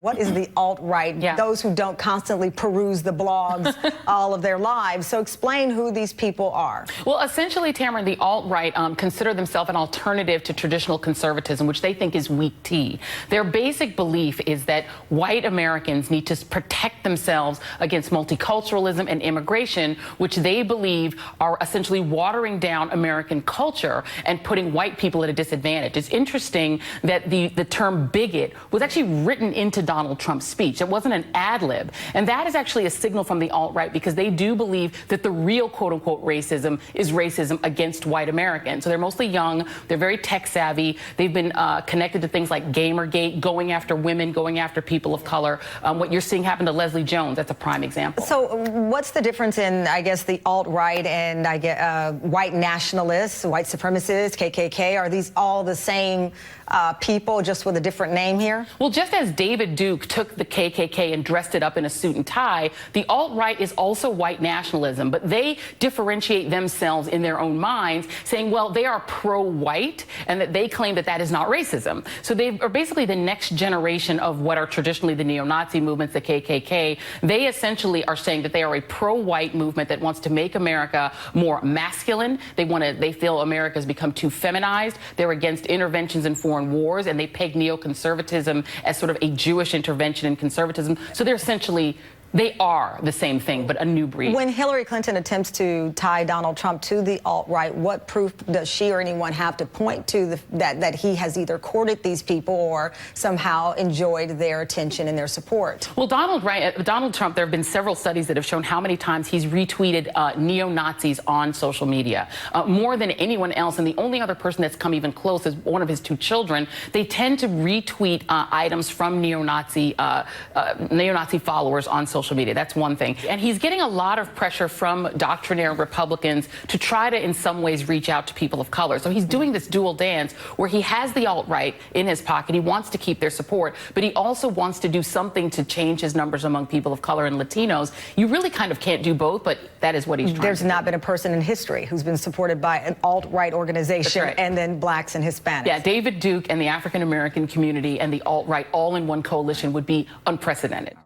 What is the alt-right? Yeah. Those who don't constantly peruse the blogs all of their lives. So explain who these people are. Well, essentially, Tamara, the alt-right consider themselves an alternative to traditional conservatism, which they think is weak tea. Their basic belief is that white Americans need to protect themselves against multiculturalism and immigration, which they believe are essentially watering down American culture and putting white people at a disadvantage. It's interesting that the term bigot was actually written into Donald Trump's speech. It wasn't an ad lib. And that is actually a signal from the alt-right, because they do believe that the real quote-unquote racism is racism against white Americans. So they're mostly young. They're very tech savvy. They've been connected to things like Gamergate, going after women, going after people of color. What you're seeing happen to Leslie Jones, that's a prime example. So what's the difference in, I guess, the alt-right and white nationalists, white supremacists, KKK? Are these all the same people, just with a different name here? Well, just as David Duke took the KKK and dressed it up in a suit and tie, the alt-right is also white nationalism, but they differentiate themselves in their own minds, saying, well, they are pro-white, and that they claim that that is not racism. So they are basically the next generation of what are traditionally the neo-Nazi movements, the KKK. They essentially are saying that they are a pro-white movement that wants to make America more masculine. They feel America has become too feminized. They're against interventions in foreign wars, and they peg neoconservatism as sort of a Jewish intervention in conservatism. So they are the same thing, but a new breed. When Hillary Clinton attempts to tie Donald Trump to the alt-right, what proof does she or anyone have to point to that he has either courted these people or somehow enjoyed their attention and their support? Well, Donald Trump, there have been several studies that have shown how many times he's retweeted neo-Nazis on social media, more than anyone else. And the only other person that's come even close is one of his two children. They tend to retweet items from neo-Nazi followers on social media. That's one thing. And he's getting a lot of pressure from doctrinaire Republicans to try to, in some ways, reach out to people of color. So he's doing this dual dance where he has the alt-right in his pocket. He wants to keep their support, but he also wants to do something to change his numbers among people of color and Latinos. You really kind of can't do both, but that is what he's trying to do. There's not been a person in history who's been supported by an alt-right organization, right, and then blacks and Hispanics. Yeah, David Duke and the African-American community and the alt-right all in one coalition would be unprecedented.